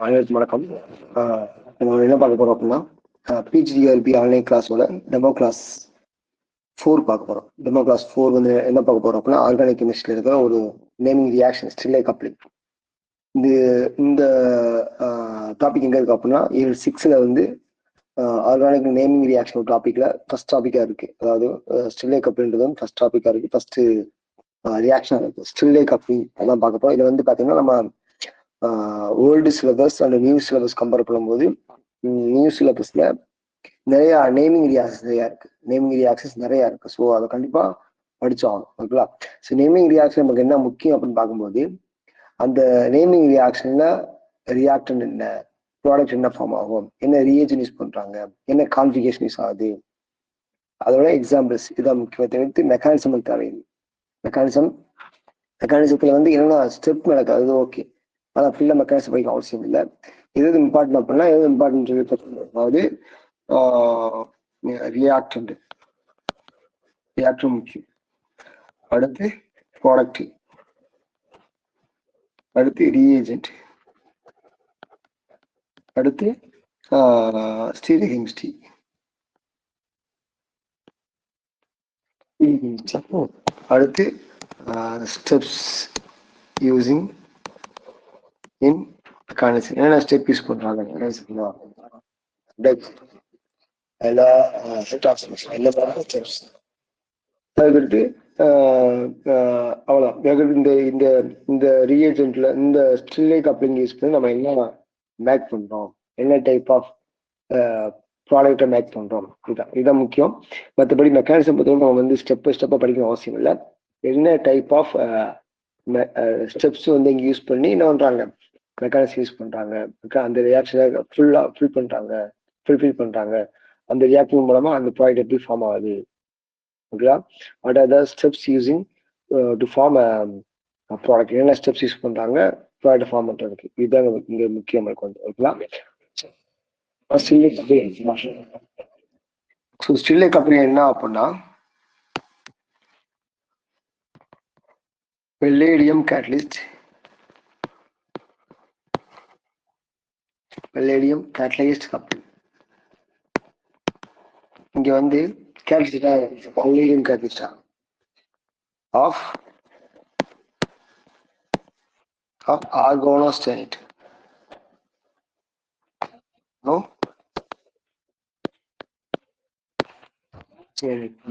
அனைவருக்கும் வணக்கம். நம்ம என்ன பார்க்க போறோம் அப்படின்னா பிஜிடிஆர்பி ஆன்லைன் கிளாஸோட டெமோ கிளாஸ் 4 பார்க்க போறோம். டெமோ கிளாஸ் 4 வந்து என்ன பார்க்க போறோம் அப்படின்னா ஆர்கானிக் கெமிஸ்ட்ரியில் இருக்கிற ஒரு நேமிங் ரியாக்ஷன் ஸ்டில்லை கப்ளிங். இந்த டாபிக் எங்க இருக்கு அப்படின்னா யூனிட் 6ல வந்து ஆர்கானிக் நேமிங் ரியாக்ஷன் ஒரு டாபிக்ல ஃபர்ஸ்ட் டாபிக்கா இருக்கு. அதாவது ஸ்டில்லை கப்ளிங்ன்றது வந்து ஃபர்ஸ்ட் டாபிக்கா இருக்கு. ஃபர்ஸ்ட் ரியாக்ஷன் இருக்கு ஸ்டில்லை கப்ளிங் அதான் பார்க்க போறோம். இதுல வந்து பாத்தீங்கன்னா நம்ம old syllabus and new syllabus compare பண்ணும்போது நியூ சிலபஸ்ல நிறைய நேமிங் ரியாக்ஷன்ஸ் நிறைய இருக்கு. ஸோ அதை கண்டிப்பா படிச்சாகணும். ஓகேங்களா? ஸோ நேமிங் ரியாக்ஷன் நமக்கு என்ன முக்கியம் அப்படின்னு பார்க்கும்போது அந்த நேமிங் ரியாக்ஷன்ல ரியாக்டன் என்ன, ப்ராடக்ட் என்ன ஃபார்ம் ஆகும், என்ன ரியேஜன் யூஸ் பண்றாங்க, என்ன கான்ஃபிகேஷன் யூஸ் ஆகுது, அதோட எக்ஸாம்பிள்ஸ் இதான் முக்கியமாக தவிர்த்து மெக்கானிசம் தேவையில்லை. மெக்கானிசத்துல வந்து என்னென்ன ஸ்டெப் நடக்குது அது ஓகே, ஆனால் ஃபுல்லாக மெக்கானிசம் படிக்க அவசியம் இல்லை. எது இம்பார்ட்டன் அப்படின்னா எது இம்பார்ட்டன் சொல்லி அதாவது ரியாக்டன்ட் முக்கியம், அடுத்து ப்ராடக்ட், அடுத்து ரீஏஜென்ட், அடுத்து ஸ்டீரியோகெமிஸ்ட்ரி, அடுத்து ஸ்டெப்ஸ் யூசிங் இன் மெக்கானிசம். என்னென்ன ஸ்டெப் யூஸ் பண்றாங்க எல்லா ஸ்டெப்ஸ். அதுக்கு அவ்வளோதான். இந்த ரீஏஜென்ட்ல இந்த ஸ்டில்லை கப்ளிங் யூஸ் பண்ணி நம்ம என்ன மேக் பண்றோம், என்ன டைப் ஆஃப் ப்ராடக்டை மேக் பண்றோம், இதுதான் முக்கியம். மற்றபடி மெக்கானிசம் பொறுத்தவரை நம்ம வந்து ஸ்டெப்பாக படிக்கணும் அவசியம் இல்லை. என்ன டைப் ஆஃப் ஸ்டெப்ஸ் வந்து இங்கே யூஸ் பண்ணி என்ன பண்றாங்க, மெக்கானிசம் யூஸ் பண்றாங்க, அந்த ரியாக்ஷனை ஃபுல்ஃபில் பண்றாங்க, அந்த ரியாக்ஷன் மூலமா அந்த ப்ராடக்ட் எப்படி ஃபார்ம் ஆகுது. ஓகேவா? What are the steps using to form product, என்னென்ன ஸ்டெப்ஸ் யூஸ் பண்றாங்க ப்ராடக்ட் ஃபார்ம் பண்றதுக்கு, இதுதான் இங்க முக்கியம் இருக்கும். ஓகேங்களா? ஸ்டில்லை கப்ளிங் என்ன அப்படின்னா palladium catalyzed coupling. இங்க வந்து palladium catalyst of organostenate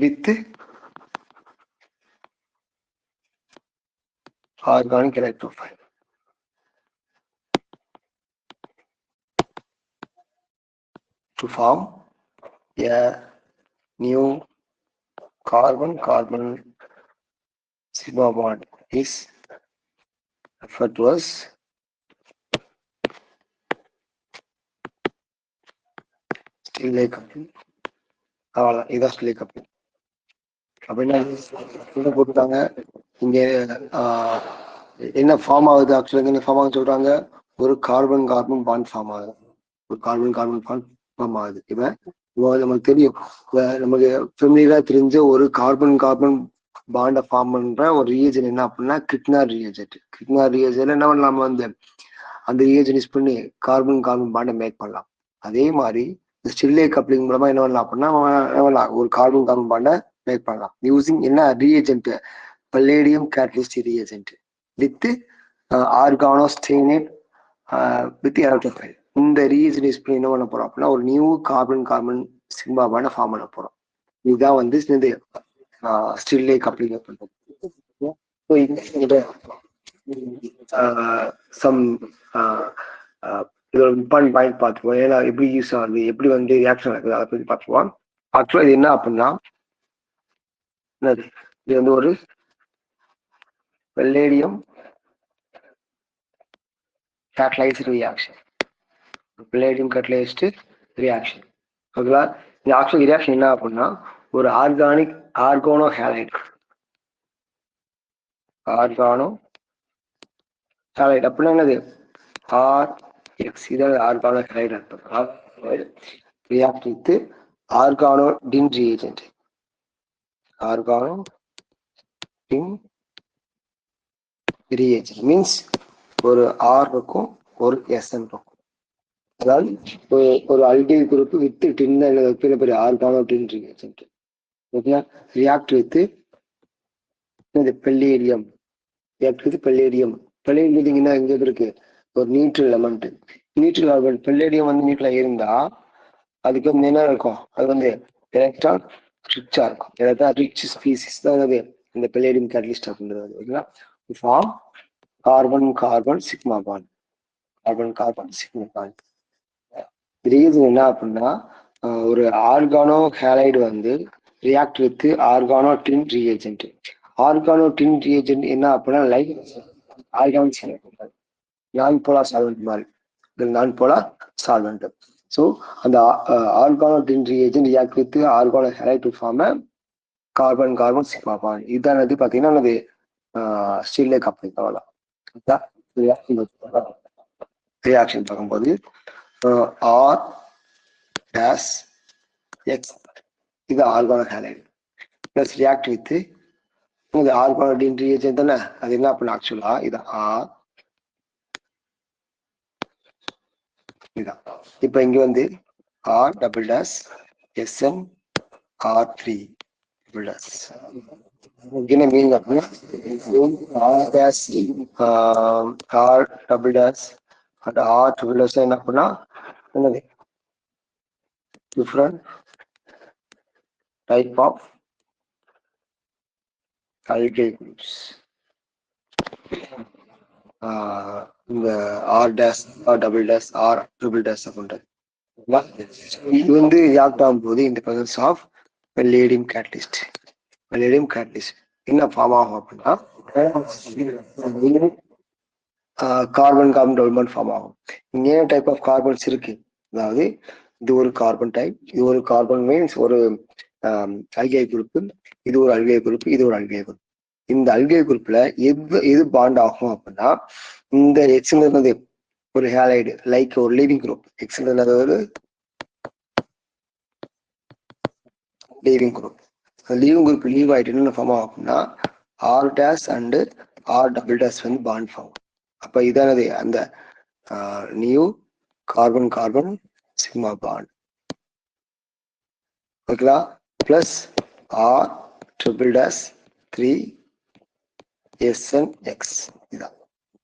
with organic electrophile. To form a new carbon sigma bond is referred to as Stirling coupling. அவ்வளோதான், இதுதான் ஸ்டில்லை கப்ளிங். அப்படின்னா போட்டுட்டாங்க இங்க என்ன ஃபார்ம் ஆகுது, ஆக்சுவலாக என்ன ஃபார்ம் ஆகுது சொல்றாங்க, ஒரு கார்பன் பாண்ட் ஃபார்ம் ஆகுது, இப்போ நமக்கு தெரியும், நமக்கு ஃபெமிலியரா தெரிஞ்ச ஒரு கார்பன் பாண்டை ஃபார்ம் பண்ற ஒரு ரியேஜன் என்ன அப்படின்னா கிரிக்னார் ரியேஜென்ட். என்ன பண்ணலாம், வந்து அந்த ரியேஜன் யூஸ் பண்ணி கார்பன் பாண்டை மேக் பண்ணலாம். அதே மாதிரி ஸ்டில்லை கப்ளிங் மூலமா என்ன பண்ணலாம் அப்படின்னா ஒரு கார்பன் பாண்டை மேக் பண்ணலாம் யூசிங் என்ன reagent, palladium catalyst reagent with organostannate with electrophile. இந்த ரியேஜென்ட் யூஸ் பண்ணி என்ன பண்ண போறோம் அப்படின்னா ஒரு நியூ கார்பன் சிக்மா பாண்டை ஃபார்ம் பண்ண போறோம். இதுதான் வந்து ஸ்டில்லை கப்ளிங் பண்றது. சம் இதோட இம்பார்ட்டன்ட் பாயிண்ட் பார்த்துக்குவோம். ஏன்னா எப்படி யூஸ் ஆகுது, எப்படி வந்து ரியாக்ஷன் நடக்குது, அதை பத்தி பார்த்துக்குவோம். ஆக்சுவலா இது என்ன அப்படின்னா இது வந்து ஒரு palladium catalyzed reaction. Palladium catalyzed reaction. ஓகேங்களா? இந்த ஆக்சுவல் ரியாக்ஷன் என்ன அப்படின்னா ஒரு ஆர்கானிக் ஆர்கானோ ஹேலைட் அப்படின்னா என்னது RX, இதாவது ஆர்கானோ ஹேலைட் அர்த்தம். React with organotin reagent. Means ஒரு R இருக்கும், ஒரு SN இருக்கும். அதாவது ஒரு அல்கைல் குரூப் வித் டின் பெரிய பெரிய ஆர்கானோ டின் ரியாக்டன்ட். ஓகேங்களா? React with palladium. React with palladium. Palladium எங்க இருக்கு? ஒரு neutral element. Neutral element palladium வந்து நியூட்ரலா இருந்தா அதுக்கு வந்து என்ன இருக்கும்? அது வந்து எலக்ட்ரான் ரிச்சா இருக்கும். எலக்ட்ரான் ரிச் ஸ்பீசிஸ் தான் அது இந்த பெல்லேடியம் கேட்டலிஸ்ட் அப்படின்றது. ஓகேங்களா? Form carbon carbon sigma bond. Carbon carbon sigma bond. Reason என்ன அப்படின்னா ஒரு ஆர்கானோ ஹேலைடு வந்து react with organo tin reagent. Organo tin reagent என்ன அப்படின்னா like organic non polar solvent மாதிரி. Non polar solvent. ஸோ அந்த organo tin reagent react with organo halide to form carbon carbon sigma bond. இதுதான் வந்து பார்த்தீங்கன்னா அது Stille coupling அவ்வளோதான். Reaction பார்க்கும்போது ஆர் டேஸ் எக்ஸ் இது organo halide plus react with இது ஆர்கானோ டின் ரியேஜென்ட் தானே. அது என்ன பண்ண ஆக்சுவலா இது ஆர் இதான். இப்போ இங்க வந்து R double dash SN R3 double dash. என்ன மீனிங் அப்படின்னா R dash R double dash அந்த ஆர் ட்ரிபிள் டேஸ் என்ன பண்ணா என்னது different type of alkyl groups. இந்த R dash R double dash R triple dash அப்படின்றது இது வந்து ரியாக்ட் ஆகும்போது இந்த presence of palladium catalyst. Palladium catalyst என்ன ஃபார்ம் ஆகும் அப்படின்னா carbon carbon double bond form ஆகும். இங்கே டைப் ஆஃப் கார்பன்ஸ் இருக்கு. அதாவது இது ஒரு கார்பன் டைப், இது ஒரு கார்பன் மீன்ஸ் ஒரு அல்கைல் குரூப், இது ஒரு அல்கைல் குரூப், இது ஒரு அல்கைல் குரூப். இந்த அல்கைல் குரூப்ல எது பாண்ட் ஆகும் அப்படின்னா இந்த எக்ஸ்ங்கிறது ஒரு ஹேலைடு லைக் ஒரு லீவிங் குரூப். எக்ஸ்ங்கிறது ஒரு லீவிங் குரூப். லீவிங் குரூப் லீவ் ஆயிட்டு என்ன ஃபார்ம் ஆகும் அப்படின்னா R dash and R double dash வந்து பாண்ட் ஃபார்ம். அப்ப இதானது அந்த new carbon carbon sigma bond. ஓகேங்களா? Plus R triple dash 3 SNX. இதான்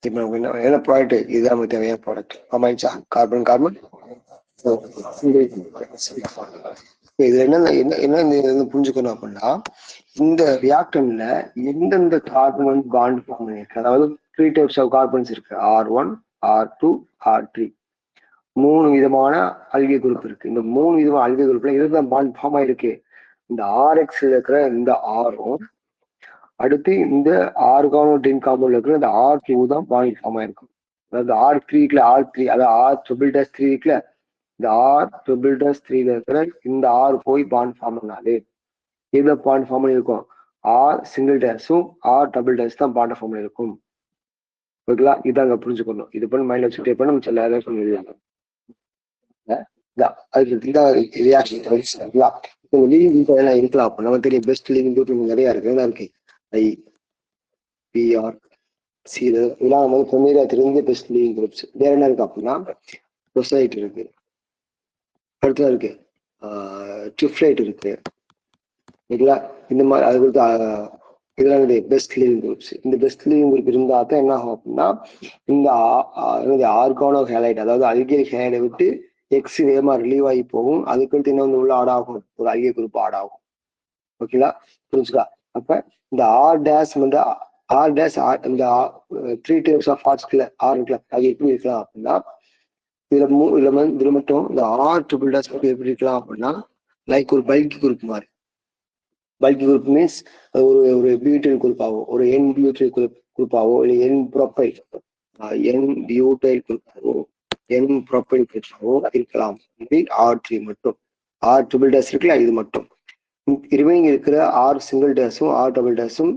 இப்போ நமக்கு என்ன ப்ராடக்ட் இதுதான் நமக்கு தேவையான ப்ராடக்ட். ஆமாச்சா? Carbon carbon. இதுல என்ன புரிஞ்சுக்கணும் அப்படின்னா இந்த ரியாக்டன்ல எந்தெந்த கார்பன் வந்து பாண்ட் ஃபார்ம் பண்ணிருக்கு. அதாவது 3 டைப்ஸ் ஆஃப் கார்பன்ஸ் இருக்கு. R1 R2 R3 3 விதமான அல்கைல் குரூப் இருக்கு. இந்த 3 விதமான அல்கைல் குரூப்ல இதுதான் பாண்ட் ஃபார்ம் ஆயிருக்கு. இந்த RX இருக்கிற இந்த ஆரும் அடுத்து இந்த ஆர்கானோ டின் காம்பவுண்ட்ல இருக்கிற இந்த R2 தான் பாண்ட் ஃபார்ம் ஆயிருக்கும். அதாவது R3 R3 அதாவது R ட்ரிபிள் டேஸ் 3 இருக்குல்ல, இந்த R ட்ரிபிள் டேஸ் 3 இருக்கிற இந்த R போய் பாண்ட் ஃபார்ம் பண்ணாது. எதுல பாண்ட் ஃபார்ம் பண்ணிருக்கும்? R சிங்கிள் டேஸும் R டபுள் டேஸ் தான் பாண்ட் ஃபார்ம் பண்ணிருக்கும். ஓகேங்களா? இதாங்க புரிஞ்சுக்கணும். இது பண்ணி மைண்ட்ல வச்சுட்டே பண்ண நம்ம சில ஏதாவது சொல்லிடுவாங்க. இருக்கலாம். அப்ப நம்ம தெரியும் பெஸ்ட் லிவிங் குரூப் நிறைய இருக்கு. என்ன இருக்கு? IPR C இதெல்லாம் நம்ம வந்து தெரிஞ்ச பெஸ்ட் லிவிங் குரூப்ஸ். வேற என்ன இருக்கு அப்படின்னா சொசைட்டி இருக்கு, அடுத்தது இருக்கு ட்ரிஃப்ளைட் இருக்கு. ஓகேங்களா? இந்த மாதிரி அது கொடுத்து இதெல்லாம் பெஸ்ட் லிவிங் குரூப்ஸ். இந்த பெஸ்ட் லிவிங் குரூப் இருந்தா தான் என்ன ஆகும் அப்படின்னா இந்த ஆர்கானோ ஹேலைட் அதாவது அல்கைல் ஹேலைடை விட்டு எக்ஸ் வேகமா ரிலீவ் ஆகி போகும். அதுக்கடுத்து என்ன வந்து உள்ள ஆட் ஆகும்? ஒரு அல்கைல் குரூப் ஆட் ஆகும். ஓகேங்களா? புரிஞ்சுக்கா? அப்ப இந்த ஆர் டேஸ் வந்து ஆர் டேஸ் இந்த 3 டைப்ஸ் ஆஃப் ஆர்ட்ஸ்ல ஆர் இருக்கலாம். அது எப்படி இருக்கலாம் அப்படின்னா இதுல மட்டும் இந்த ஆர் ட்ரிபிள் டேஸ் எப்படி இருக்கலாம் அப்படின்னா லைக் ஒரு பல்கி குரூப் மாதிரி. பல்கி குரூப் மீன்ஸ் ஒரு பியூட்டைல் குரூப்பாவோ ஒரு என் பியூட்டைல் குரூப்பாவோ இல்லை என் ப்ரொப்பைல் என் பியூட்டைல் குரூப்பாவோ என் ப்ரொப்பைல் குரூப்பாவோ இருக்கலாம். இது R3 மட்டும். ஆர் ட்ரிபிள் டேஸ் இருக்குல்ல, இது மட்டும். ரிமைனிங் இருக்கிற ஆர் சிங்கிள் டேஸும் ஆர் டபுள் டேஸும்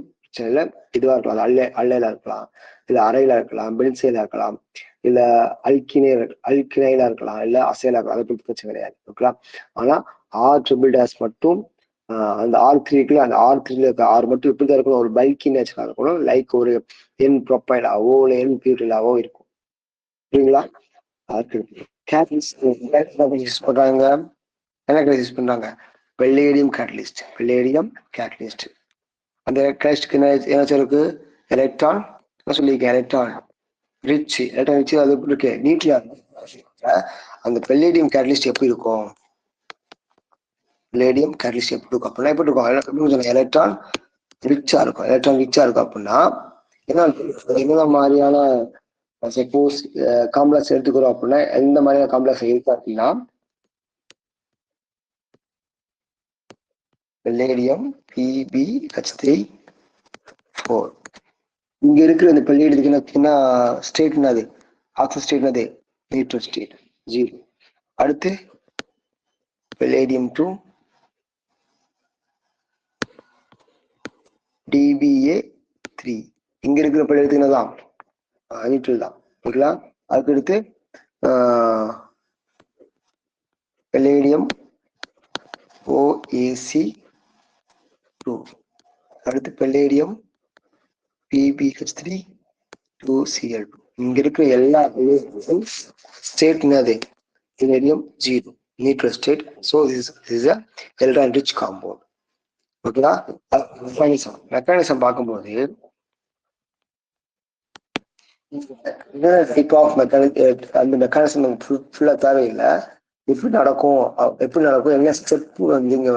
இதுவா இருக்கலாம். அல்லைலா இருக்கலாம், இல்ல அரைலா இருக்கலாம், பென்சைலா இருக்கலாம், இல்ல அல்கினைலா இருக்கலாம், இல்ல அசைலா இருக்கலாம். அதை பற்றி பிரச்சனை கிடையாது. ஓகேங்களா? ஆனா ஆர் ட்ரிபிள் டேஸ் மட்டும் அந்த R3 அந்த R3ல இருக்க ஆர் மட்டும் இப்படிதான் இருக்கணும். ஒரு பல்கி நேச்சரா இருக்கணும். லைக் ஒரு என் ப்ரொப்பைலாவோ இல்லை என் பியூட்டிலாவோ இருக்கும். புரியுங்களா? கேட்டலிஸ்ட் யூஸ் பண்றாங்க. என்ன கேட்டலிஸ்ட் யூஸ் பண்றாங்க? பெல்லேடியம் கேட்டலிஸ்ட். Palladium catalyst. அந்த கேட்டலிஸ்ட்க்கு என்ன இருக்கு? எலக்ட்ரான் என்ன சொல்லியிருக்கேன்? Electron rich. எலக்ட்ரான் ரிச் அது எப்படி இருக்கு? நியூக்ளியர். அந்த பெல்லேடியம் கேட்டலிஸ்ட் எப்படி இருக்கும்? பெல்லேடியம் கேட்டலிஸ்ட் எப்படி இருக்கும் அப்படின்னா எப்படி இருக்கும்? எலக்ட்ரான் ரிச்சா இருக்கும். எலக்ட்ரான் ரிச்சா இருக்கும் அப்படின்னா என்ன மாதிரியான சப்போஸ் காம்ப்ளெக்ஸ் எடுத்துக்கிறோம் அப்படின்னா எந்த மாதிரியான காம்ப்ளெக்ஸ் இருக்கு அப்படின்னா பெல்லேடியம் PbH3 இங்க இருக்கிற இந்த பெல்லேடியத்துக்கு என்ன ஸ்டேட் என்னது? ஆக்சிஜன் ஸ்டேட் என்னது? Neutral state 0. அடுத்து பெல்லேடியம் 2 DBA3 இங்க இருக்கிற பெல்லேடியத்துக்கு என்னதான்? நியூட்ரல் தான். ஓகேங்களா? அதுக்கடுத்து பெல்லேடியம் OAC2 அடுத்து பெல்லேடியம் PbH3 2Cl2 இங்க இருக்கிற எல்லா ஸ்டேட் என்னது? பெல்லேடியம் 0 neutral state. So this is a electron rich compound. ஓகேங்களா? மெக்கானிசம் பார்க்கும்போது அந்த மெக்கானிசம் ஃபுல்லா தேவையில்லை. எப்படி நடக்கும் என்ன ஸ்டெப் வந்து இங்க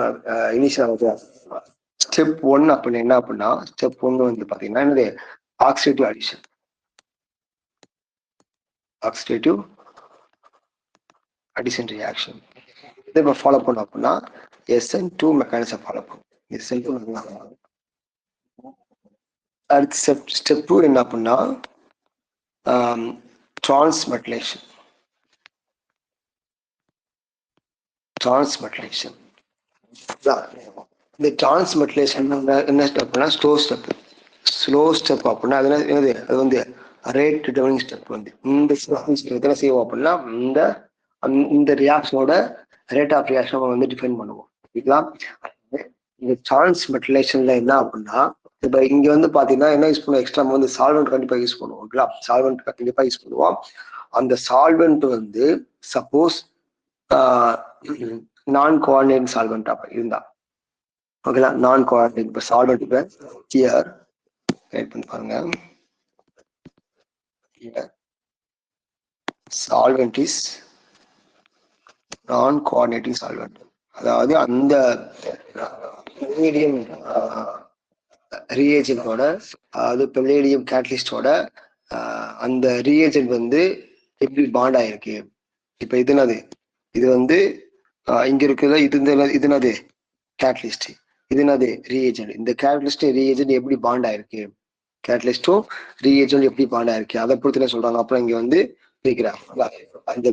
இனிஷியல் ஸ்டெப் 1 அப்படின்னு என்ன அப்படின்னா ஸ்டெப் 1 வந்து பாத்தீங்கன்னா என்னது? Oxidative addition. Oxidative addition reaction இதை இப்போ ஃபாலோ பண்ணோம் அப்படின்னா SN2 மெக்கானிசம் ஃபாலோ பண்ணும். SN2 அடுத்து ஸ்டெப் 2 என்ன அப்படின்னா டிரான்ஸ்மெட்டலேஷன். இந்த டிரான்ஸ்மெட்டலேஷன் என்ன ஸ்டெப்னா ஸ்லோ ஸ்டெப் அப்படின்னா அது என்னது? அது வந்து ரேட் டிட்டர்மினிங் ஸ்டெப். வந்து இந்த என்ன செய்வோம் அப்படின்னா இந்த ரியாக்ஷனோட ரேட் ஆஃப் ரியாக்ஷன் வந்து டிஃபைன் பண்ணுவோம். ஓகேங்களா? இந்த டிரான்ஸ்மெட்டலேஷன்ல என்ன அப்படின்னா இப்ப இங்க வந்து பாத்தீங்கன்னா என்ன யூஸ் பண்ணுவோம்? எக்ஸ்ட்ரா வந்து சால்வெண்ட் கண்டிப்பா யூஸ் பண்ணுவோம். ஓகேங்களா? சால்வெண்ட் கண்டிப்பா யூஸ் பண்ணுவோம். அந்த சால்வெண்ட் வந்து சப்போஸ் நான் கோஆர்டினேட் சால்வெண்ட் அப்ப இருந்தா ஓகேங்களா? நான் கோஆர்டினேட் இப்ப சால்வெண்ட் இப்ப ஹியர் ரைட் பண்ணி பாருங்க. சால்வெண்ட் இஸ் நான் கோஆர்டினேட்டிங் சால்வெண்ட். அதாவது அந்த பெல்லேடியம் ரீஏஜென்ட்டோட அதாவது பெல்லேடியம் கேட்டலிஸ்டோட அந்த ரீஏஜென்ட் வந்து எப்படி பாண்ட் ஆயிருக்கு? இப்ப இது என்னது? இது வந்து இங்க இருக்கிறது இது என்னது? கேட்டலிஸ்ட். இது என்னது? ரீஏஜென்ட். இந்த கேட்டலிஸ்ட் ரீஏஜென்ட் எப்படி பாண்ட் ஆயிருக்கு? கேட்டலிஸ்டும் ரீஏஜென்ட் எப்படி பாண்ட் ஆயிருக்கு அதை பொறுத்து என்ன சொல்றாங்க? அப்புறம் இங்க வந்து அந்த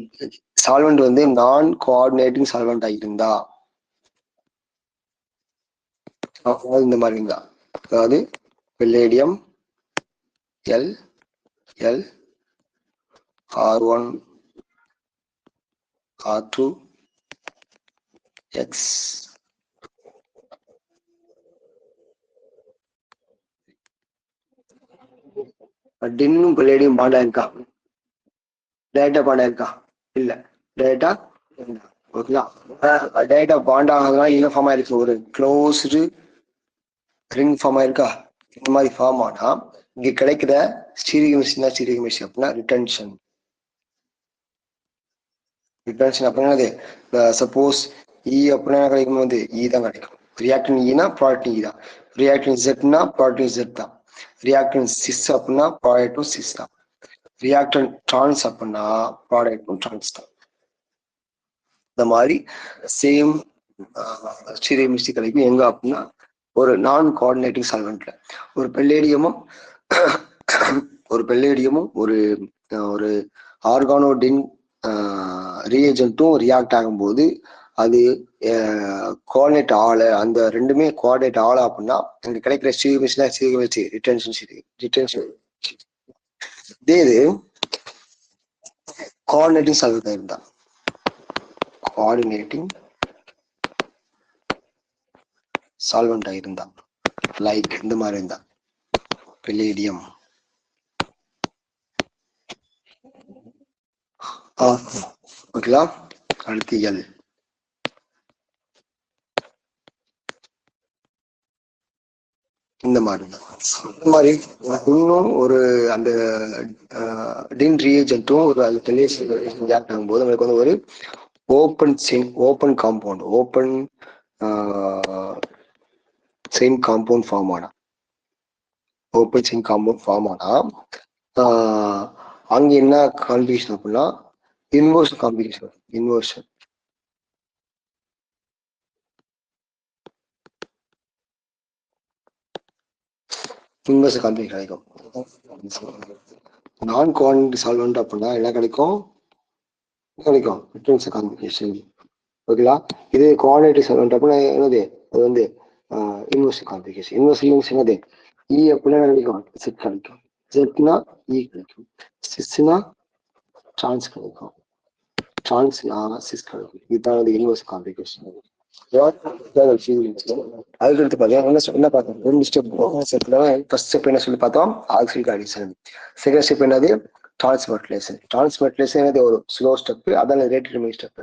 சால்வெண்ட் வந்து நான் கோஆர்டினேட்டிங் சால்வெண்ட் இருந்தா இந்த மாதிரி இருந்தா அதாவது பெல்லேடியம் L R1 R2 X டின்னும் பெல்லேடியம் Panda இருக்கா? டேட்டா பாண்டா இருக்கா? இல்ல. டேட்டா ஓகேங்களா? டேட்டா பாண்ட் ஆகுதுன்னா என்ன ஃபார்ம் ஆயிருக்கு? ஒரு க்ளோஸ்டு ரிங் ஃபார்ம் ஆயிருக்கா? இந்த மாதிரி ஃபார்ம் ஆனா இங்க கிடைக்கிற ஸ்டீரியோகெமிஸ்ட்ரி அப்படின்னா ரிட்டன்ஷன் அப்படின்னா சப்போஸ் இ அப்படின்னா கிடைக்கும் போது இ தான் கிடைக்கும். ரியாக்டன் ஈனா ப்ராடக்ட் இ தான். ரியாக்டன் ஜெட்னா ப்ராடக்ட் ஜெட் தான். ரியாக்டன் சிஸ் அப்படின்னா ப்ராடக்டும் சிஸ் தான். ரியாக்டன் டிரான்ஸ் அப்படின்னா ப்ராடக்டும் டிரான்ஸ் தான். இந்த மாதிரி சேம் ஸ்டீரியோகெமிஸ்ட்ரி கிடைக்கும் எங்க அப்படின்னா ஒரு நான் கோஆர்டினேட்டிங் சால்வெண்ட்ல ஒரு பெல்லேடியமும் ஒரு ஒரு ஆர்கானோடின் ரீஏஜென்ட்டும் ரியாக்ட் ஆகும்போது அது கோஆர்டினேட் ஆகல. அந்த ரெண்டுமே கோஆர்டினேட் ஆகல அப்படின்னா எனக்கு கிடைக்கிற ஸ்டீரியோகெமிஸ்ட்ரி ரிட்டன்ஷன். இதே இது கோஆர்டினேட்டிங் சால்வெண்ட் இருந்தா கோஆர்டினேட்டிங் சால்வெண்ட் இருந்தா லைக் இந்த மாதிரி இருந்தா பெல்லேடியம் ஓகேங்களா. அடுத்து எல். இந்த மாதிரி இன்னும் ஒரு அந்த டின் ரீஏஜென்ட்டும் ஒரு அது ரியாக்ட் ஆகும்போது நம்மளுக்கு வந்து ஒரு ஓப்பன் செயின் காம்பவுண்ட் ஃபார்ம் ஆனா ஓப்பன் செயின் காம்பவுண்ட் ஃபார்ம் ஆனா அங்க என்ன கான்பிகேஷன் அப்படின்னா இன்வர்ஷன் கான்பிகேஷன். இன்வர்ஷன் கான்பிகேஷன் கிடைக்கும். நான் குவான்டிட்டி சால்வெண்ட் அப்படின்னா என்ன கிடைக்கும்? டிஃபரன்ஸ் கான்பிகேஷன். ஓகேங்களா. இது குவான்டிட்டி சால்வெண்ட் அப்படின்னா என்னது? அது வந்து இன்வர்ஸ் கான்பிகேஷன். இன்வர்ஸ் என்னது? இ அப்படின்னா கிடைக்கும் சிட் கிடைக்கும். ஜெட்னா இ கிடைக்கும். சிஸ்னா டிரான்ஸ் கிடைக்கும். டிரான்ஸ்னா சிஸ் கிடைக்கும். இதுதான் வந்து இன்வர்ஸ் கான்பிகேஷன். அதுக்கடுத்து பார்த்தீங்கன்னா என்ன பார்த்தோம்? 2 ஸ்டெப். ஃபர்ஸ்ட் ஸ்டெப் என்ன சொல்லி பார்த்தோம்? ஆக்சிலிக் அடிஷன். செகண்ட் ஸ்டெப் என்னது? டிரான்ஸ்மெட்லேஷன். டிரான்ஸ்மெட்லேஷன் என்னது? ஒரு ஸ்லோ ஸ்டெப். அதான் ரேட் லிமிட் ஸ்டெப்.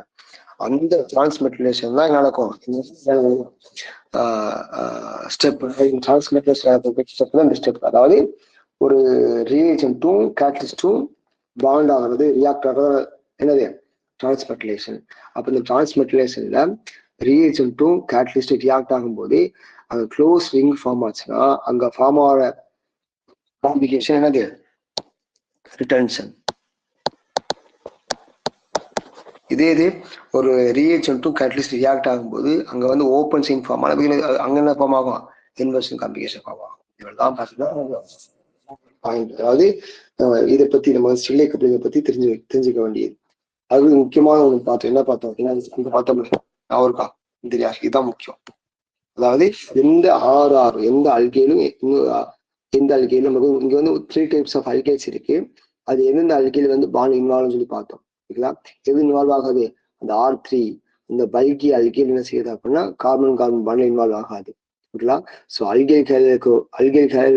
அந்த டிரான்ஸ்மெட்லேஷன் தான் நடக்கும். ஸ்டெப் ஸ்டெப் தான் இந்த ஸ்டெப். அதாவது ஒரு ரியேஜென்ட்டும் கேட்டலிஸ்டும் பாண்ட் ஆகிறது, ரியாக்ட் ஆகிறது என்னது? டிரான்ஸ்மெட்லேஷன். அப்ப இந்த டிரான்ஸ்மெட்லேஷன்ல ரியேஜென்ட்டும் கேட்டலிஸ்டும் ரியாக்ட் ஆகும்போது அங்க க்ளோஸ் ரிங் ஃபார்ம் ஆச்சுன்னா அங்க ஃபார்ம் ஆகிற காம்ப்ளிகேஷன் என்னது? ரிட்டன்ஷன். இதே இது ஒரு ரியேஜென்ட்டும் கேட்டலிஸ்ட் ரியாக்ட் ஆகும்போது அங்க வந்து ஓப்பன் செயின் ஃபார்ம் ஆகும். அங்க என்ன ஃபார்ம் ஆகும்? இன்வர்ஷன் காம்ப்ளிகேஷன் ஃபார்ம் ஆகும். இதெல்லாம் பார்த்தீங்கன்னா பாயிண்ட். அதாவது இதை பத்தி நம்ம ஸ்டில்லே கப்ளிங்கை பத்தி தெரிஞ்சுக்க வேண்டியது. அது முக்கியமான ஒன்று பார்த்தோம். என்ன பார்த்தோம் அப்படின்னா பார்த்தோம் அவருக்கா இந்த இதுதான் முக்கியம். அதாவது எந்த ஆர்ஆர் எந்த அல்கேலும் எந்த அல்கேலும் நமக்கு இங்க வந்து 3 டைப்ஸ் ஆஃப் அல்கேல்ஸ் இருக்கு. அது எந்தெந்த அல்கேல் வந்து பாண்ட் இன்வால்வ் சொல்லி பார்த்தோம். ஓகேங்களா. எது இன்வால்வ் ஆகாது? அந்த R3 இந்த பல்கி அல்கேல் என்ன செய்யுது அப்படின்னா கார்பன் பாண்ட்ல இன்வால்வ் ஆகாது. ஓகேங்களா. ஸோ அல்கேல் கேரியில்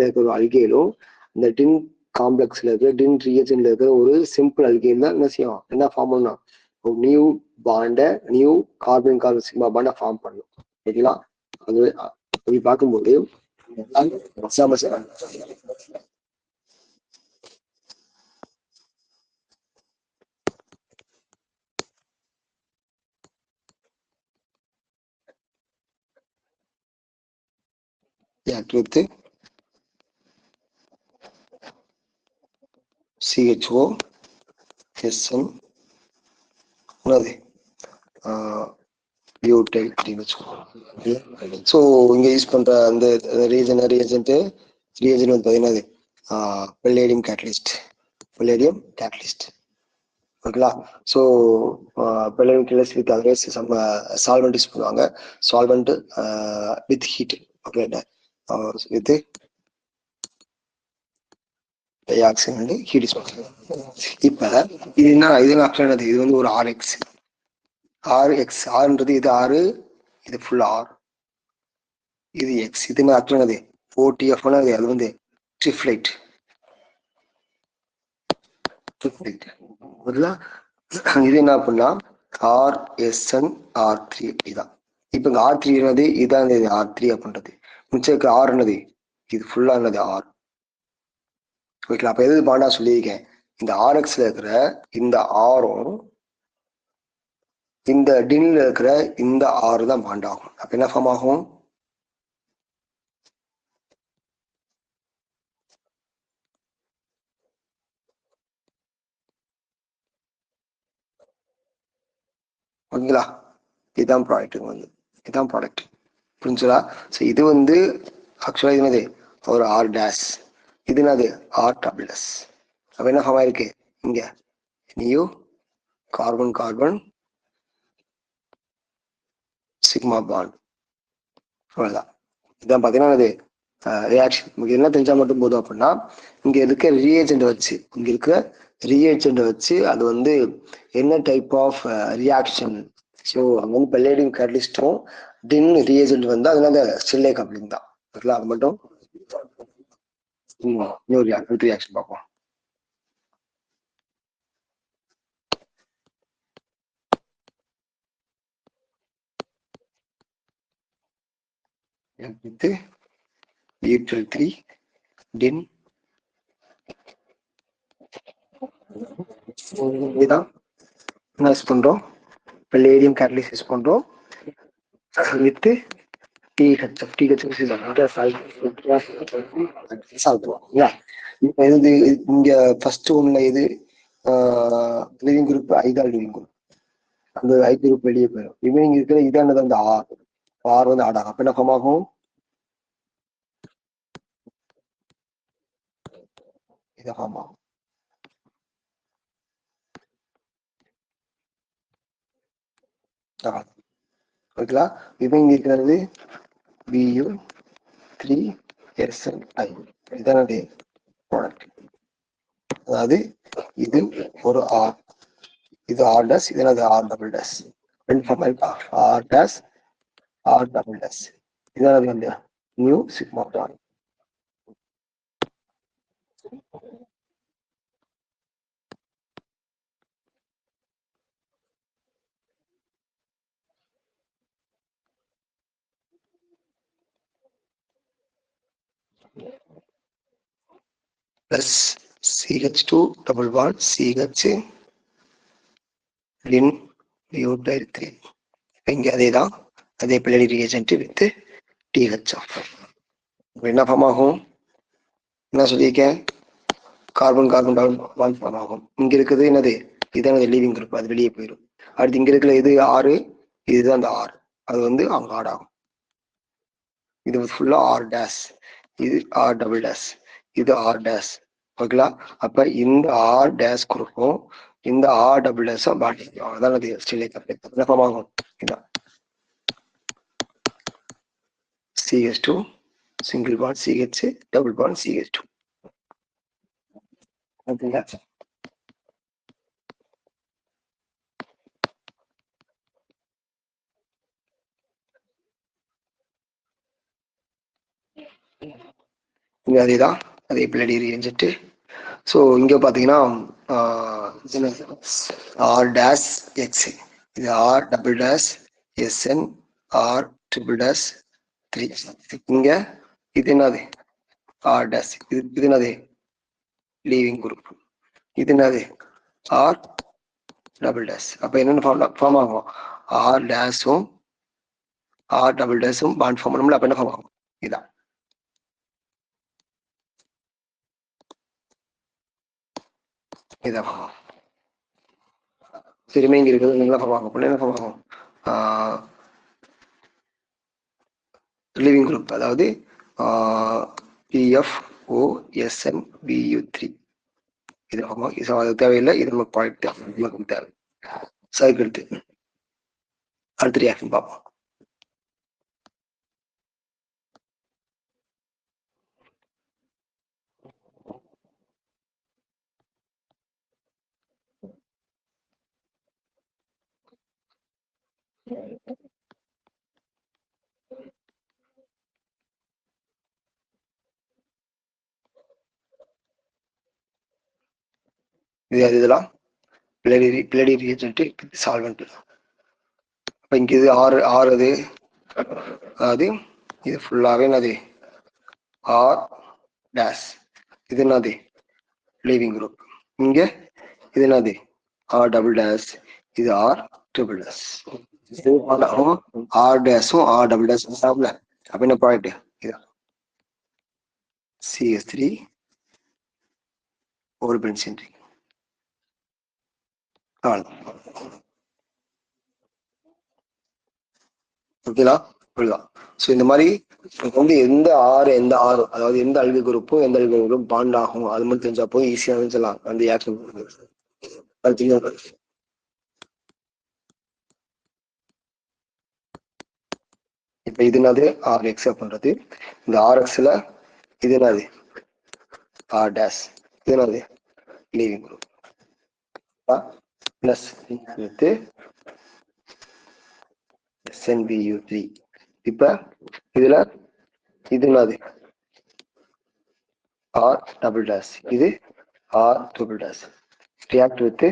இருக்கிற ஒரு அல்கேலும் இந்த டின் காம்ப்ளெக்ஸ்ல இருக்கிற டின் ரியேஜன்ல இருக்கிற ஒரு சிம்பிள் அல்கேல் தான் என்ன செய்யும்? என்ன ஃபார்ம் பண்ணணும்? ஒரு நியூ கார்பன் சிக்மா பாண்டை ஃபார்ம் பண்ணும். ஓகேங்களா. அது அப்படி பார்க்கும்போது with CHO SN பியூட்டைல் அப்படின்னு வச்சுக்கோங்க. ஸோ இங்க யூஸ் பண்ற அந்த ரியேஜன் வந்து பார்த்தீங்கன்னா பெல்லேடியம் கேட்டலிஸ்ட். ஓகேங்களா. So palladium catalyst with otherwise solvent use பண்ணுவாங்க. Solvent with heat. Okay. With dioxin வந்து ஹீட் யூஸ் பண்ணுவாங்க. இப்ப இது ஆக்சுவலா இது வந்து ஒரு ஆர்ன்றது இது 6, இது ஃபுல் ஆர், இது எக்ஸ். இது மாதிரி ஆக்சுவலா OTF அது வந்து ட்ரிப்ளைட். இது என்ன அப்படின்னா RSN R3 இதான். இப்ப இந்த R3 என்னது? இதான் R3 அப்படின்றது. மிச்சம் இருக்க R என்னது? இது ஃபுல்லா என்னது? ஆர். ஓகேங்களா. அப்ப எது பாண்டா சொல்லியிருக்கேன்? இந்த RXல இருக்கிற இந்த ஆரும் இந்த டின்ல இருக்கிற இந்த ஆறு தான் பாண்ட் ஆகும். அப்ப என்ன ஃபார்ம் ஆகும்? ஓகேங்களா. இதுதான் ப்ராடக்ட் புரிஞ்சுங்களா. ஸோ இது வந்து ஆக்சுவலா இது என்னது? ஒரு R டேஷ். இது என்னது? R+. அப்ப என்ன ஃபார்ம் ஆயிருக்கு? இங்க நியூ கார்பன் சிக்மா பாண்ட். அவ்வளவுதான். இதான் பாத்தீங்கன்னா ரியாக்ஷன். உங்களுக்கு என்ன தெரிஞ்சா மட்டும் போதும் அப்படின்னா இங்க இருக்க ரியேஜென்ட் வச்சு அது வந்து என்ன டைப் ஆஃப் ரியாக்ஷன். ஸோ அங்க வந்து பெல்லேடியம் கேட்டலிஸ்டும் டின் ரியேஜென்ட் வந்து அதனால ஸ்டில்லே கப்ளிங் தான். ஓகேங்களா. அது மட்டும் நியூ ரியாக்ஷன் பார்ப்போம். with butyl 3 din இதுதான் என்ன யூஸ் பண்றோம், palladium catalyst யூஸ் பண்றோம் with THF. THF is another salt. Yeah. இது இங்க ஃபர்ஸ்ட் ஒன்ல இது லிவிங் குரூப் ஐதான் லிவிங் குரூப், அந்த ஐ குரூப் வெளியே போயிடும். ரிமைனிங் இருக்கிற இதானது அந்த ஆர், ஆர் வந்து ஆடாகும். அப்ப என்ன ஃபார்ம் ஆகும், இதை ஃபார்ம் ஆகும். ஓகேங்களா, ரிமைனிங் இருக்கிறது BU 3SNI. இதானது ப்ராடக்ட். அதாவது இது ஒரு ஆர், இது ஆர் டேஸ், இது என்னது R double dash. R dash R double dash, இதானது வந்து நியூ சிக்மா டான். plus CH2 double bond CH lin butyl 3. இங்க அதேதான், அதே palladium reagent with THF. என்ன ஃபார்ம் ஆகும், என்ன சொல்லியிருக்கேன், கார்பன் கார்பன் பாண்ட் ஃபார்ம் ஆகும். இங்க இருக்குது என்னது, இதான் லீவிங் குரூப், அது வெளியே போயிடும். அடுத்து இங்க இருக்கிற இது ஆறு, இதுதான் அந்த ஆர், அது வந்து அங்க ஆட் ஆகும். இது ஃபுல்லா ஆர் டேஸ், இது ஆர் டபுள் டேஸ், இது ஆர் டேஸ். ஓகேங்களா, அப்ப இந்த ஆர் டேஸ் குரூப்பும் இந்த ஆர் டபுள் டேஸும் பாண்டிங், அதான் அது ஸ்டில் ஃபார்ம் ஆகும். இதான் CH2 single bond CH double bond CH2. ஓகேங்களா, இங்க அதேதான், அதே palladium reagent. ஸோ இங்க பாத்தீங்கன்னா ஆர் டேஸ் எக்ஸ், இது R double dash SN R triple dash 3. இங்க இது என்னது ஆர் டேஸ், இது என்னது லீவிங் குரூப், இது என்னது ஆர் டபுள் டேஸ். அப்ப என்னென்ன ஃபார்ம் ஆகும், ஆர் டேஸும் ஆர் டபுள் டேஸும் பாண்ட் ஃபார்ம் பண்ணோம்ல, அப்ப என்ன ஃபார்ம் ஆகும், இதான் இதான் ஃபார்ம் ஆகும். திரும்ப இங்க இருக்கிறது நல்லா ஃபார்ம் ஆகும், என்ன ஃபார்ம் ஆகும், லிவிங் குரூப், அதாவது PFOSNBU3. இது அது தேவையில்லை, இது நம்ம ப்ராடக்ட் நமக்கு தேவை. சைக்கிள் எடுத்து அடுத்த ரியாக்ஷன் பார்ப்போம். இதெல்லாம் palladium reagent சால்வெண்ட். அப்ப இங்க இது ஆறு அது, அதாவது இது ஃபுல்லாவே என்னது ஆர் டேஸ், இது என்னது லீவிங் குரூப். இங்க இது என்னது ஆர் டபுள் டேஸ், இது ஆர் ட்ரிபிள் டேஸ். ஆர் டேஸும் ஆர் டபுள் டேஸ் சாப்பிடல. அப்ப என்ன ப்ராடக்ட், இது CH3 ஒரு பென்சின். ஓகேங்களா, புரியுதான். ஸோ இந்த மாதிரி வந்து எந்த ஆறு அதாவது எந்த அல்கு குரூப்பும் எந்த அல்கு குரூப்பும் பாண்ட் ஆகும், அது மட்டும் தெரிஞ்சா போய் ஈஸியா சொல்லலாம் அந்த ஆக்ஷன். இப்ப இது என்னது ஆர் எக்ஸ் பண்றது, இந்த RXல இது என்னது ஆர் டேஸ், இது என்னது leaving group plus with SNBU3. இப்ப இதுல இது என்னது ஆர் டபுள் டேஸ், இது R triple dash, react with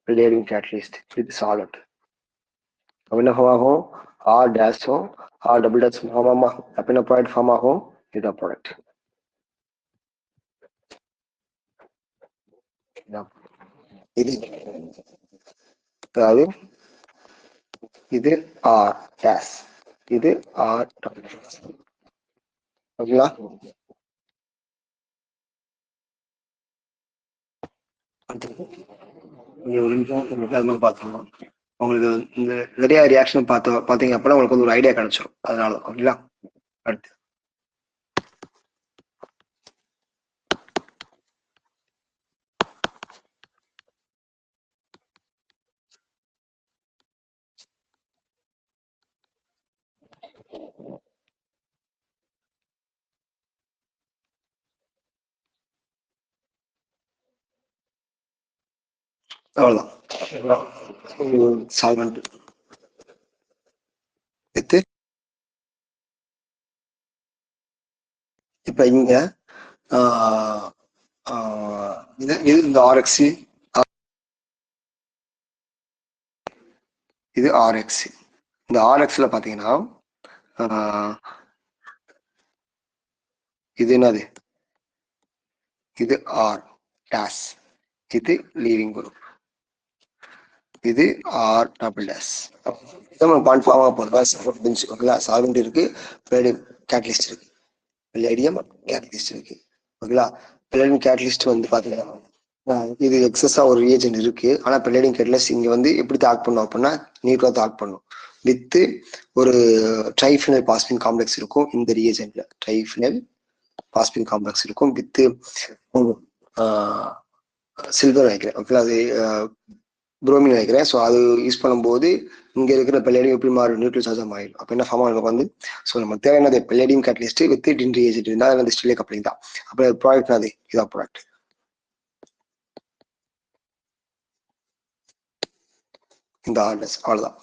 palladium catalyst with solvent. என்ன ஆகும், ஆர் டேஷும் ஆர் டபுள் டேஷ் ஃபார்ம் ஆகும். அப்போ என்ன ப்ராடக்ட் ஃபார்ம் ஆகும்? இதுதான் ப்ராடக்ட். இது அதாவது இது ஆர் டேஷ், இது ஆர் டபுள் டேஷ். ஓகேங்களா? ஒரு நிமிஷம் பார்த்துக்கணும். உங்களுக்கு இந்த நிறைய ரியாக்ஷன் பார்த்தீங்க அப்படின்னா உங்களுக்கு வந்து ஒரு ஐடியா கிடைச்சிடும். அதனால ஓகேங்களா? அடுத்து அவ்வளவுதான். சால்வெண்ட் வித்து இப்ப இங்க இது இந்த ஆர்எக்சி, இது ஆர்எக்சி. இந்த ஆர்எக்ஸ்ல பாத்தீங்கன்னா இது என்னது? இது ஆர் டேஷ், இது லீவிங் குரூப், இது R double dash. Point form ஆக போகுது. ஓகேங்களா? சால்வெண்ட் இருக்கு, கேட்டலிஸ்ட் இருக்கு, பெல்லேடியம் கேட்டலிஸ்ட் இருக்கு. ஓகேங்களா? பெல்லேடியம் கேட்டலிஸ்ட் வந்து பாத்தீங்கன்னா இது எக்ஸஸா ஒரு ரியேஜென்ட் இருக்கு. ஆனா பெல்லேடியம் கேட்டலிஸ்ட் இங்க வந்து எப்படி ஆக்ட் பண்ணும் அப்படின்னா நியூட்ரலா ஆக்ட் பண்ணும். வித்து ஒரு ட்ரைஃபினைல் பாஸ்பின் காம்ப்ளெக்ஸ் இருக்கும் இந்த ரியேஜென்ட்ல. ட்ரைஃபினைல் பாஸ்பின் காம்ப்ளெக்ஸ் இருக்கும் வித்து சில்வர் நினைக்கிறேன். ஓகேங்களா? அது புரோமின் நினைக்கிறேன். ஸோ அது யூஸ் பண்ணும்போது இங்க இருக்கிற பெல்லேடியம் எப்படி மாறும்? நியூட்ரல் சார்ஜா மாறிடும். அப்ப என்ன ஃபார்ம் நமக்கு வந்து ஸோ நம்ம தேவையானது பெல்லேடியம் கேட்டலிஸ்ட் வித் டின் ரியேஜென்ட் இருந்தால் அது ஸ்டிலே கப்ளிங் தான். அப்ப ப்ராடக்ட் அது இதான் ப்ராடக்ட். இந்த ஆர்டர்ஸ் அவ்வளவுதான்.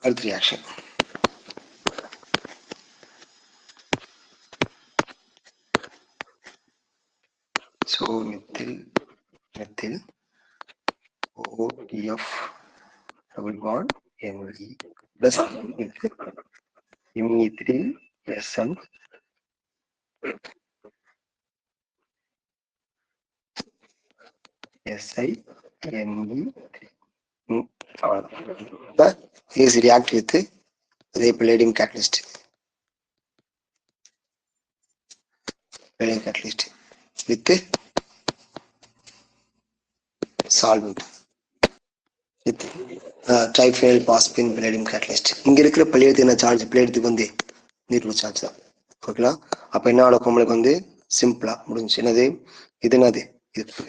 அடுத்த reaction so methyl ODF double bond ME plus Me3 SN SiMe3. Is react with the palladium catalyst. Palladium catalyst with the solvent with triphenyl phosphine palladium catalyst. இங்க இருக்கிற பல்லேடியத்துக்கு என்ன சார்ஜ்? பல்லேடியத்துக்கு வந்து neutral charge தான். ஓகேங்களா? அப்ப என்ன நடக்கும்? உங்களுக்கு வந்து சிம்பிளா முடிஞ்சு. என்னது இது? என்னது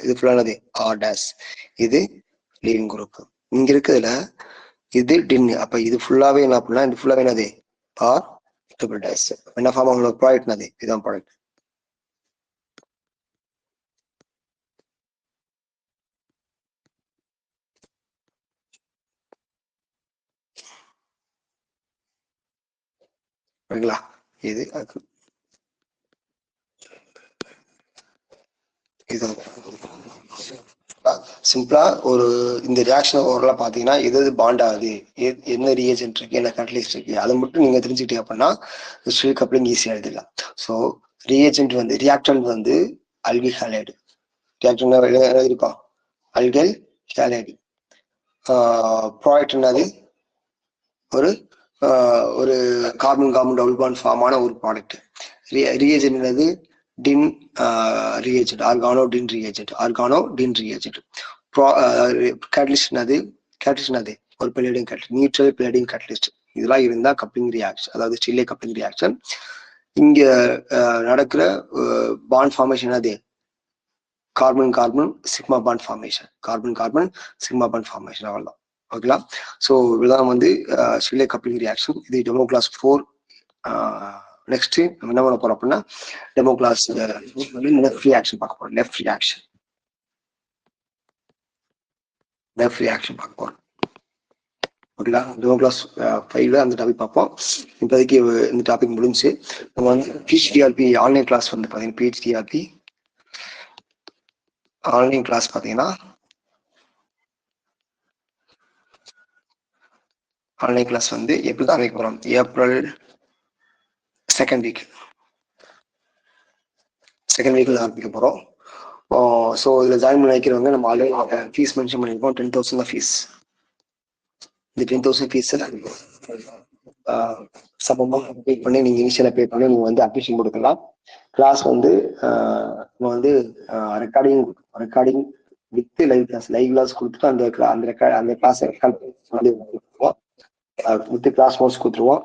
இது ஃபுல்லா என்னது? R dash. இது லீவிங் குரூப். இங்க இருக்கிறதுல இது டின். அப்ப இது ஃபுல்லாவே என்ன பண்ணலாம்? இது ஃபுல்லாவே என்னது? R triple dash. என்ன ஃபார்ம் உங்களுக்கு ப்ராடக்ட் என்னது? இதுதான் ப்ராடக்ட். ஓகேங்களா? இது சிம்பிளா ஒரு இந்த ரியாக்ஷன் ஓவரலா பாத்தீங்கன்னா எது பாண்ட் ஆகுது, என்ன ரியேஜென்ட் இருக்கு, என்ன கேட்டலிஸ்ட் இருக்கு, அதை மட்டும் நீங்க தெரிஞ்சுக்கிட்டீங்க அப்படின்னா ஸ்டில் கப்ளிங் ஈஸியா எழுதிடலாம். ஸோ ரியேஜென்ட் வந்து ரியாக்டன்ட் வந்து அல்கில் ஹாலைடு. ரியாக்டன்ட் இருக்கா? Alkyl halide. ப்ராடக்ட் என்னது? ஒரு carbon carbon double bond form ஆன ஒரு ப்ராடக்ட். ரியேஜென்ட் என்னது? Tin reagent, organo tin reagent, organo tin reagent. Catalyst என்னது? கேட்டலிஸ்ட் என்னது? ஒரு palladium catalyst, neutral palladium catalyst. இதெல்லாம் இருந்தா கப்ளிங் ரியாக்ஷன், அதாவது ஸ்டில்லே கப்ளிங் ரியாக்ஷன். இங்க நடக்கிற பாண்ட் ஃபார்மேஷன் என்னது? Carbon carbon sigma bond formation, carbon carbon sigma bond formation. அவ்வளவுதான். ஓகேங்களா? ஸோ இதுதான் வந்து ஸ்டில்லே கப்ளிங் ரியாக்ஷன். இது டெமோ கிளாஸ் 4. நெக்ஸ்ட் நம்ம என்ன பண்ண போறோம் அப்படின்னா டெமோ கிளாஸ் லெஃப்ட் ரியாக்ஷன் பார்க்க போறோம். லெஃப்ட் ரியாக்ஷன் பார்க்க போறோம். ஓகேங்களா? டெமோ கிளாஸ் 5 அந்த டாபிக் பார்ப்போம். இப்போதைக்கு இந்த டாபிக் முடிஞ்சு நம்ம வந்து PhDRP ஆன்லைன் கிளாஸ் வந்து பார்த்தீங்கன்னா PhDRP ஆன்லைன் கிளாஸ் பார்த்தீங்கன்னா ஆன்லைன் கிளாஸ் வந்து எப்படி தான் ஆரம்பிக்க போகிறோம்? ஏப்ரல் செகண்ட் வீக்கில் ஆரம்பிக்க போகிறோம். ஸோ இதில் ஜாயின் பண்ண வைக்கிறவங்க நம்ம ஆல்ரெடி ஃபீஸ் மென்ஷன் பண்ணியிருக்கோம். 10,000 தான் ஃபீஸ். இந்த 10,000 ஃபீஸை சமமாக பே பண்ணி நீங்கள் இனிஷியலாக பே பண்ணி நீங்கள் வந்து அட்மிஷன் கொடுக்கலாம். கிளாஸ் வந்து நம்ம வந்து ரெக்கார்டிங் வித் லைவ் கிளாஸ் கொடுத்துட்டு அந்த கிளாஸை வித் கிளாஸ் நோட்ஸ் கொடுத்துருவோம்.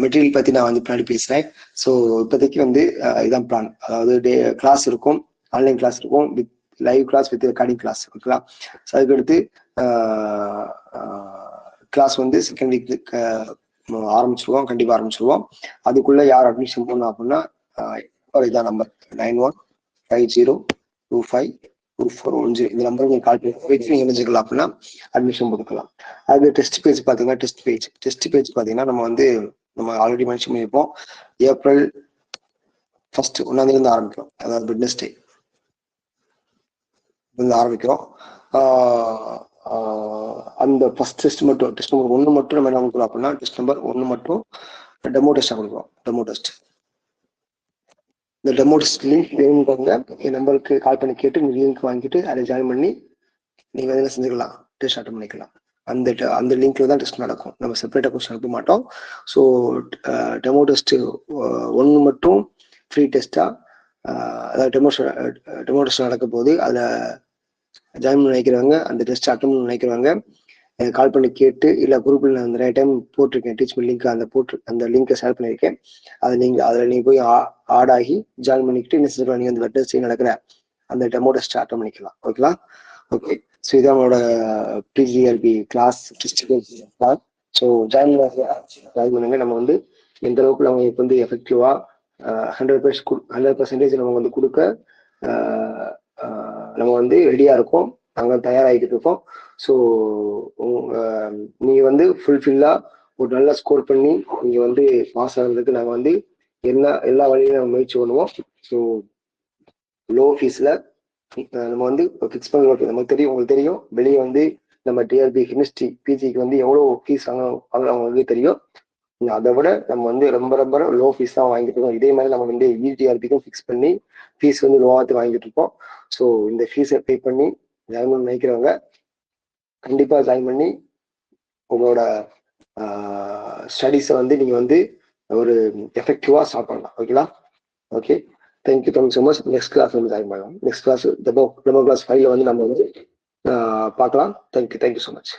மெட்டீரியல் பற்றி நான் வந்து பின்னாடி பேசுகிறேன். ஸோ இப்போதைக்கு வந்து இதான் பிளான். அதாவது கிளாஸ் இருக்கும், ஆன்லைன் கிளாஸ் இருக்கும், with live class with recording class இருக்கலாம். ஸோ அதுக்கடுத்து கிளாஸ் வந்து செகண்ட் வீக் ஆரம்பிச்சிருவோம், கண்டிப்பாக ஆரம்பிச்சிருவோம். அதுக்குள்ள யார் அட்மிஷன் பண்ணணும் அப்படின்னா இதான் நம்பர் 9150252410 இந்த நம்பருக்கு நீங்கள் கால் பண்ணி இணைஞ்சிக்கலாம். அப்படின்னா அட்மிஷன் கொடுக்கலாம். அது டெஸ்ட் பேஜ் பார்த்தீங்கன்னா டெஸ்ட் பேஜ் பார்த்தீங்கன்னா நம்ம ஆல்ரெடி மென்ஷன் பண்ணியிருப்போம். ஏப்ரல் 1 ஆரம்பிக்கிறோம். அதாவது வெட்னஸ்டே ஆரம்பிக்கிறோம். அந்த ஃபர்ஸ்ட் டெஸ்ட் நம்பர் 1 மட்டும் நம்ம என்ன கொடுக்குறோம் அப்படின்னா டெஸ்ட் நம்பர் 1 மட்டும் டெமோ டெஸ்ட்டாக கொடுக்குறோம். இந்த டெமோ டெஸ்ட் லிங்க் வேணுங்கிறவங்க என் நம்பருக்கு கால் பண்ணி கேட்டு இந்த லிங்க் வாங்கிட்டு அதை ஜாயின் பண்ணி நீங்கள் என்ன செஞ்சுக்கலாம், டெஸ்ட் அட்டன் பண்ணிக்கலாம். அந்த லிங்க்ல தான் டெஸ்ட் நடக்கும். நம்ம செப்பரேட்டாக கொஸ்டின் அனுப்ப மாட்டோம். ஸோ டெமோ டெஸ்ட் 1 மட்டும் ஃப்ரீ டெஸ்ட்டாக, அதாவது டெமோ டெஸ்ட் நடக்க போது அதில் ஜாயின் பண்ண நினைக்கிறவங்க, அந்த டெஸ்ட் அட்டன் பண்ண நினைக்கிறவங்க கால் பண்ணி கேட்டு, இல்லை குரூப்பில் நான் நிறைய டைம் போட்டிருக்கேன் டீச்மெண்ட் லிங்க், அந்த லிங்கை ஷேர் பண்ணியிருக்கேன். அதில் நீங்கள் போய் ஆட் ஆகி ஜாயின் பண்ணிக்கிட்டு என்ன செஞ்சுக்கலாம், நீங்கள் அந்த வெட்னஸ்டே நடக்கிற அந்த டெமோ டெஸ்ட் அட்டன் பண்ணிக்கலாம். ஓகேங்களா? ஓகே. ஸோ இதான் நம்மளோட PGLP class test. So join பண்ணுங்க. நம்ம வந்து எந்த அளவுக்கு நம்ம இப்போ வந்து எஃபெக்டிவாக 100% நம்ம வந்து கொடுக்க நம்ம வந்து ரெடியாக இருக்கோம், நாங்கள் தயாராகிட்டு இருக்கோம். ஸோ நீங்கள் வந்து ஃபுல்ஃபில்லாக ஒரு நல்ல ஸ்கோர் பண்ணி நீங்கள் வந்து பாஸ் ஆகிறதுக்கு நாங்கள் வந்து எல்லா வழியிலும் நம்ம முயற்சி பண்ணுவோம். ஸோ லோ ஃபீஸில் நம்ம வந்து ஃபிக்ஸ் பண்ணி உங்களுக்கு தெரியும் வெளியே வந்து நம்ம டிஆர்பி கெமிஸ்ட்ரி பிஜிக்கு வந்து எவ்வளோ ஃபீஸ் அவங்க தெரியும். அதை விட நம்ம வந்து ரொம்ப ரொம்ப லோ ஃபீஸ் தான் வாங்கிட்டு இருக்கோம். இதே மாதிரி நம்ம வந்து ETRPக்கும் ஃபிக்ஸ் பண்ணி ஃபீஸ் வந்து லோவாக வாங்கிட்டு இருக்கோம். ஸோ இந்த ஃபீஸை பே பண்ணி ஜாயின் பண்ண நினைக்கிறவங்க கண்டிப்பாக ஜாயின் பண்ணி உங்களோட ஸ்டடீஸை வந்து நீங்கள் வந்து ஒரு எஃபெக்டிவாக ஸ்டார்ட் பண்ணலாம். ஓகேங்களா? Okay, thank you so much. Next class வந்து ஜாயின் பண்ணலாம். நெக்ஸ்ட் கிளாஸ் டெமோ கிளாஸ் 5ல வந்து நம்ம வந்து பார்க்கலாம். Thank you so much.